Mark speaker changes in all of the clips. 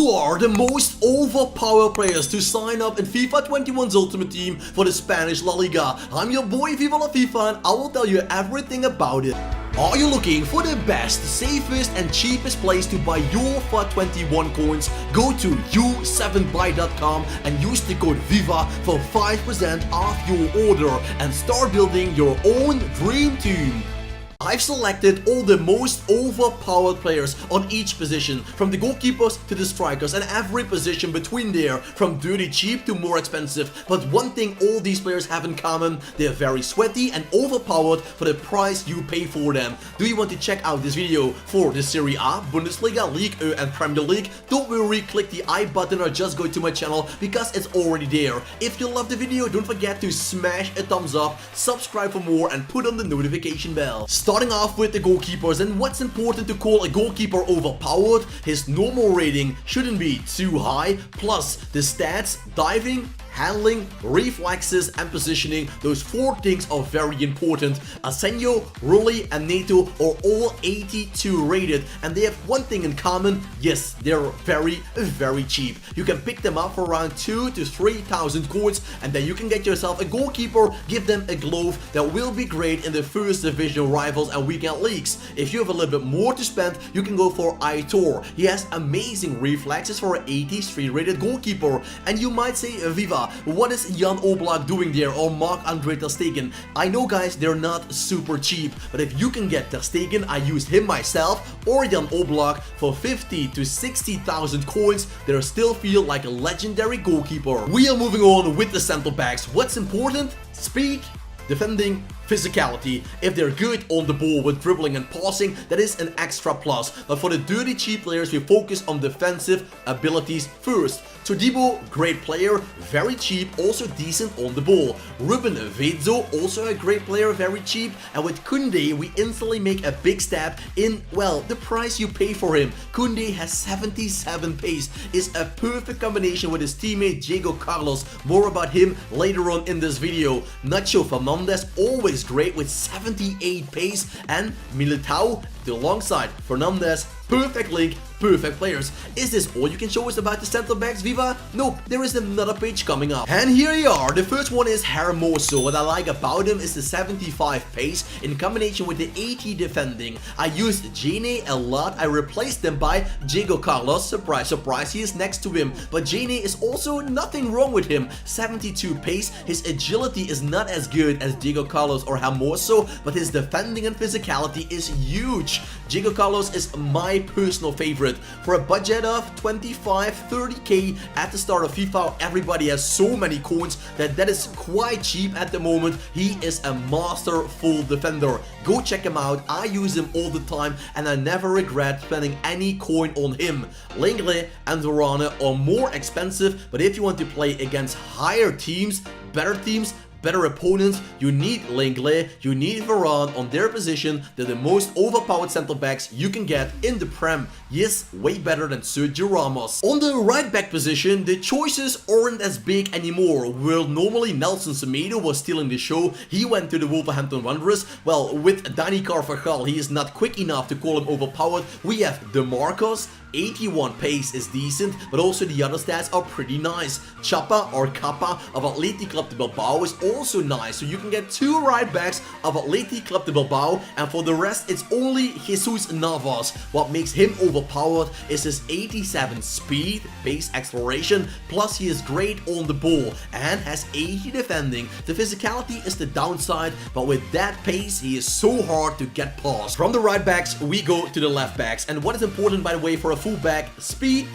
Speaker 1: Who are the most overpowered players to sign up in FIFA 21's Ultimate Team for the Spanish La Liga? I'm your boy Viva La FIFA and I will tell you everything about it. Are you looking for the best, safest and cheapest place to buy your FIFA 21 coins? Go to u7buy.com and use the code VIVA for 5% off your order and start building your own dream team. I've selected all the most overpowered players on each position, from the goalkeepers to the strikers and every position between there, from dirty cheap to more expensive. But one thing all these players have in common, they're very sweaty and overpowered for the price you pay for them. Do you want to check out this video for the Serie A, Bundesliga, Liga and Premier League? Don't worry, click the I button or just go to my channel because it's already there. If you love the video, don't forget to smash a thumbs up, subscribe for more and put on the notification bell. Starting off with the goalkeepers, and what's important to call a goalkeeper overpowered? His normal rating shouldn't be too high, plus the stats, diving, handling, reflexes and positioning, those four things are very important. Asenio, Rulli and Neto are all 82 rated and they have one thing in common, yes, they're very cheap. You can pick them up for around 2,000 to 3,000 coins and then you can get yourself a goalkeeper, give them a glove that will be great in the first division rivals and weekend leagues. If you have a little bit more to spend, you can go for Aitor. He has amazing reflexes for an 83 rated goalkeeper. And you might say, Viva, what is Jan Oblak doing there, or Marc-Andre ter Stegen? I know guys, they're not super cheap, but if you can get ter Stegen, I used him myself, or Jan Oblak for 50 to 60,000 coins, they still feel like a legendary goalkeeper. We are moving on with the center backs. What's important? Speed, defending, physicality. If they're good on the ball with dribbling and passing, that is an extra plus. But for the dirty cheap players, we focus on defensive abilities first. Todibo, great player, very cheap, also decent on the ball. Ruben Vedzo, also a great player, very cheap. And with Koundé, we instantly make a big step in, well, the price you pay for him. Koundé has 77 pace, is a perfect combination with his teammate Diego Carlos. More about him later on in this video. Nacho Fernandez, always great with 78 pace, and Militao alongside Fernandez, perfect link, perfect players. Is this all you can show us about the center backs, Viva? Nope, there is another page coming up. And here you are. The first one is Haramoso. What I like about him is the 75 pace in combination with the 80 defending. I used Jane a lot. I replaced them by Diego Carlos. Surprise, surprise, he is next to him. But Jane is also nothing wrong with him. 72 pace. His agility is not as good as Diego Carlos or Haramoso, but his defending and physicality is huge. Diego Carlos is my personal favorite. For a budget of 25-30k at the start of FIFA, everybody has so many coins that is quite cheap at the moment. He is a master full defender. Go check him out. I use him all the time and I never regret spending any coin on him. Lenglet and Varane are more expensive, but if you want to play against higher teams, better opponents, you need Lenglet, you need Varane on their position. They're the most overpowered center backs you can get in the Prem. Yes, way better than Sergio Ramos. On the right back position, the choices aren't as big anymore. Where normally Nelson Semedo was stealing the show, he went to the Wolverhampton Wanderers. Well, with Dani Carvajal, he is not quick enough to call him overpowered. We have DeMarcos. 81 pace is decent, but also the other stats are pretty nice. Chapa or Kappa of Athletic Club de Bilbao is also nice, so you can get two right backs of Athletic Club de Bilbao, and for the rest it's only Jesus Navas. What makes him overpowered is his 87 speed, pace, acceleration, plus he is great on the ball and has 80 defending. The physicality is the downside, but with that pace he is so hard to get past. From the right backs we go to the left backs, and what is important by the way for a fullback? Speed,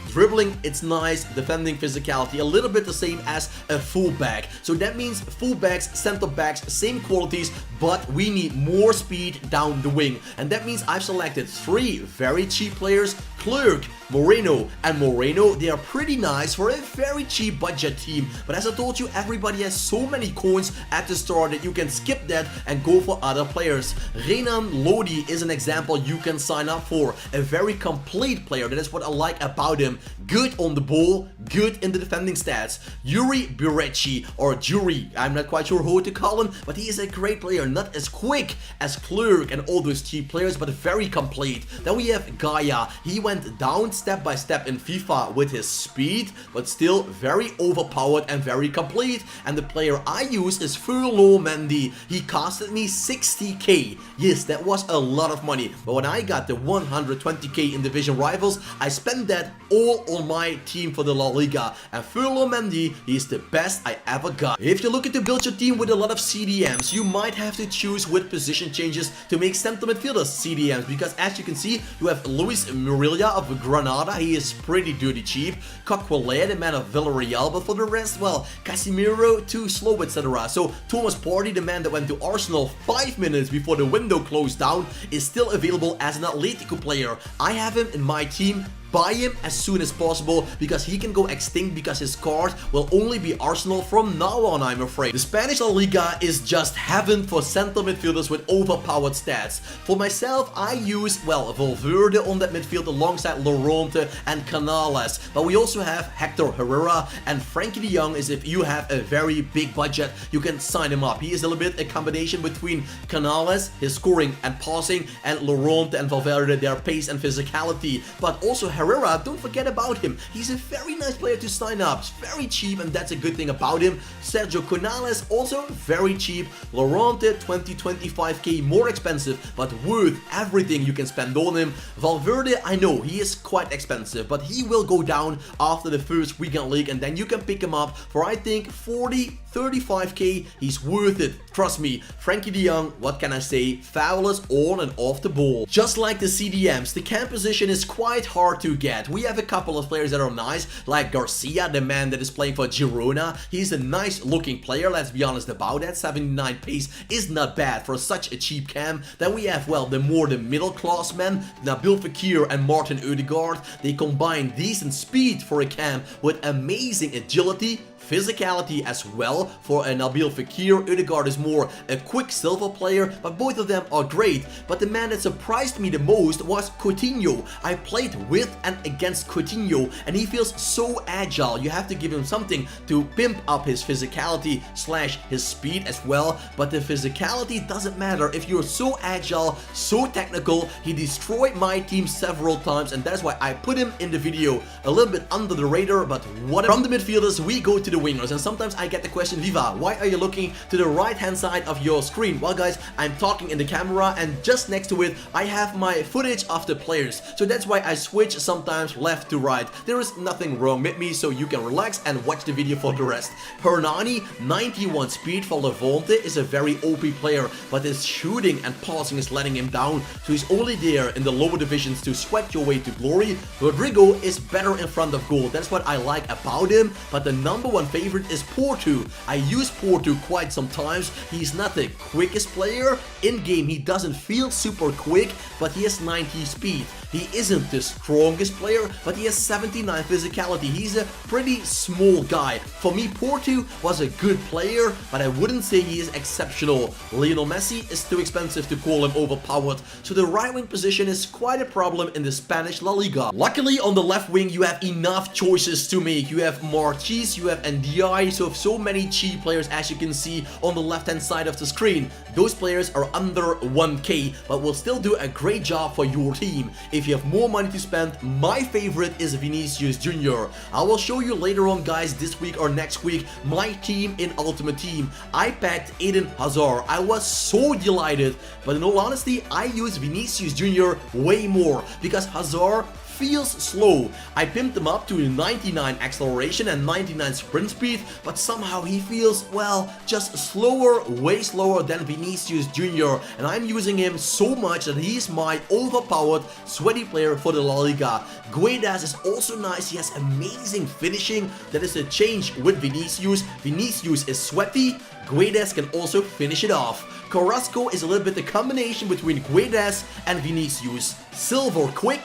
Speaker 1: dribbling, it's nice, defending, physicality, a little bit the same as a fullback. So that means fullbacks, center backs, same qualities, but we need more speed down the wing. And that means I've selected three very cheap players, Clerc, Moreno, and Moreno. They are pretty nice for a very cheap budget team, but as I told you, everybody has so many coins at the start that you can skip that and go for other players. Renan Lodi is an example you can sign up for. A very complete player, that is what I like about him. Good on the ball, good in the defending stats. Yuri Burecci, or Juri, I'm not quite sure who to call him, but he is a great player, not as quick as Clerc and all those cheap players, but very complete. Then we have Gaia. He went went down step by step in FIFA with his speed, but still very overpowered and very complete. And the player I use is Mendy. He costed me 60k. Yes, that was a lot of money, but when I got the 120k in Division Rivals, I spent that all on my team for the La Liga. And Mendy, he's the best I ever got. If you're looking to build your team with a lot of CDMs, you might have to choose with position changes to make central midfielders CDMs, because as you can see, you have Luis Murilla of Granada. He is pretty dirty cheap. Coquelin, the man of Villarreal, but for the rest, well, Casemiro, too slow, etc. So Thomas Partey, the man that went to Arsenal 5 minutes before the window closed down, is still available as an Atletico player. I have him in my team. Buy him as soon as possible, because he can go extinct, because his card will only be Arsenal from now on, I'm afraid. The Spanish La Liga is just heaven for central midfielders with overpowered stats. For myself, I use, well, Valverde on that midfield alongside Llorente and Canales. But we also have Hector Herrera, and Frankie de Jong is, if you have a very big budget, you can sign him up. He is a little bit a combination between Canales, his scoring and passing, and Llorente and Valverde, their pace and physicality. But also Herrera, don't forget about him. He's a very nice player to sign up. It's very cheap, and that's a good thing about him. Sergio Canales, also very cheap. Llorente, 20-25k more expensive, but worth everything you can spend on him. Valverde, I know he is quite expensive, but he will go down after the first weekend league, and then you can pick him up for, I think, 40-35k. He's worth it. Trust me. Frankie de Jong, what can I say? Fabulous on and off the ball. Just like the CDMs, the cam position is quite hard to get. We have a couple of players that are nice, like Garcia, the man that is playing for Girona. He's a nice looking player, let's be honest about that. 79 pace is not bad for such a cheap cam. Then we have, well, the middle class men, Nabil, Fakir and Martin Odegaard. They combine decent speed for a cam with amazing agility, physicality as well. For Nabil, Fakir, Odegaard is more a quick silver player, but both of them are great. But the man that surprised me the most was Coutinho. I played with and against Coutinho, and he feels so agile. You have to give him something to pimp up his physicality slash his speed as well. But the physicality doesn't matter if you're so agile, so technical. He destroyed my team several times, and that's why I put him in the video. A little bit under the radar, but whatever. From the midfielders, we go to the wingers, and sometimes I get the question, Viva, why are you looking to the right hand side of your screen? Well guys, I'm talking in the camera, and just next to it I have my footage of the players, so that's why I switch sometimes left to right. There is nothing wrong with me, so you can relax and watch the video for the rest. Hernani, 91 speed for Levante, is a very OP player, but his shooting and passing is letting him down, so he's only there in the lower divisions to sweat your way to glory. Rodrigo is better in front of goal, that's what I like about him, but the number one favorite is Porto. I use Porto quite sometimes. He's not the quickest player. In game he doesn't feel super quick, but he has 90 speed. He isn't the strongest player, but he has 79 physicality. He's a pretty small guy. For me, Porto was a good player, but I wouldn't say he is exceptional. Lionel Messi is too expensive to call him overpowered, so the right wing position is quite a problem in the Spanish La Liga. Luckily, on the left wing you have enough choices to make. You have Marchis, you have NDI, so many cheap players, as you can see on the left hand side of the screen. Those players are under 1k, but will still do a great job for your team. If you have more money to spend, my favorite is Vinicius Jr. I will show you later on, guys, this week or next week, my team in Ultimate Team. I packed Eden Hazard. I was so delighted, but in all honesty, I use Vinicius Jr. way more, because Hazard feels slow. I pimped him up to 99 acceleration and 99 sprint speed, but somehow he feels, well, just slower, way slower than Vinicius Jr. And I'm using him so much that he's my overpowered, sweaty player for the La Liga. Guedes is also nice. He has amazing finishing. That is a change with Vinicius. Vinicius is sweaty. Guedes can also finish it off. Carrasco is a little bit the combination between Guedes and Vinicius. Silver quick,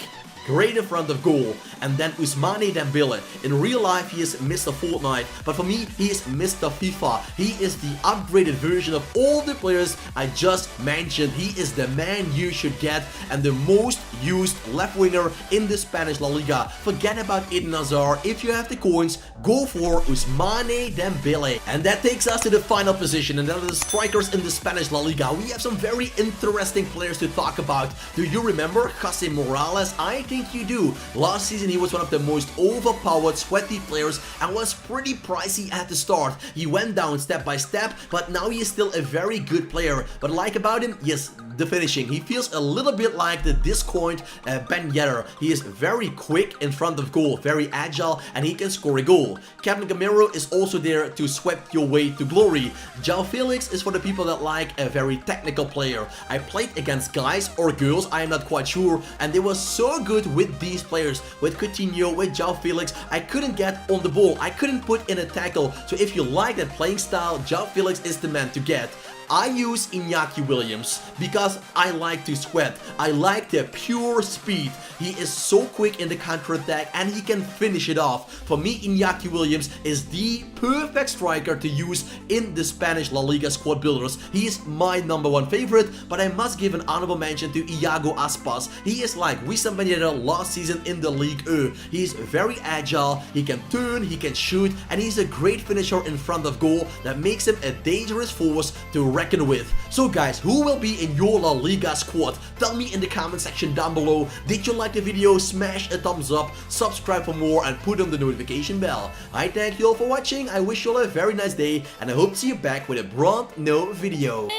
Speaker 1: great in front of goal. And then Ousmane Dembele. In real life, he is Mr. Fortnite, but for me, he is Mr. FIFA. He is the upgraded version of all the players I just mentioned. He is the man you should get, and the most used left winger in the Spanish La Liga. Forget about Eden Hazard. If you have the coins, go for Ousmane Dembele. And that takes us to the final position, and that are the strikers in the Spanish La Liga. We have some very interesting players to talk about. Do you remember Jose Morales? I think think you do. Last season he was one of the most overpowered, sweaty players and was pretty pricey at the start. He went down step by step, but now he is still a very good player. But like about him, yes, the finishing. He feels a little bit like the discoined Ben Yedder. He is very quick in front of goal, very agile, and he can score a goal. Captain Gamero is also there to sweep your way to glory. Geo Felix is for the people that like a very technical player. I played against guys or girls, I am not quite sure, and they were so good with these players. With Coutinho, with Geo Felix, I couldn't get on the ball, I couldn't put in a tackle. So if you like that playing style, Geo Felix is the man to get. I use Iñaki Williams because I like to sweat. I like the pure speed. He is so quick in the counter-attack and he can finish it off. For me, Iñaki Williams is the perfect striker to use in the Spanish La Liga squad builders. He is my #1 favorite, but I must give an honorable mention to Iago Aspas. He is like Wissam Ben Yedder last season in the Ligue. He is very agile, he can turn, he can shoot, and he's a great finisher in front of goal that makes him a dangerous force to reckon with. So guys, who will be in your La Liga squad? Tell me in the comment section down below. Did you like the video? Smash a thumbs up, subscribe for more, and put on the notification bell. I thank you all for watching, I wish you all a very nice day, and I hope to see you back with a brand new video.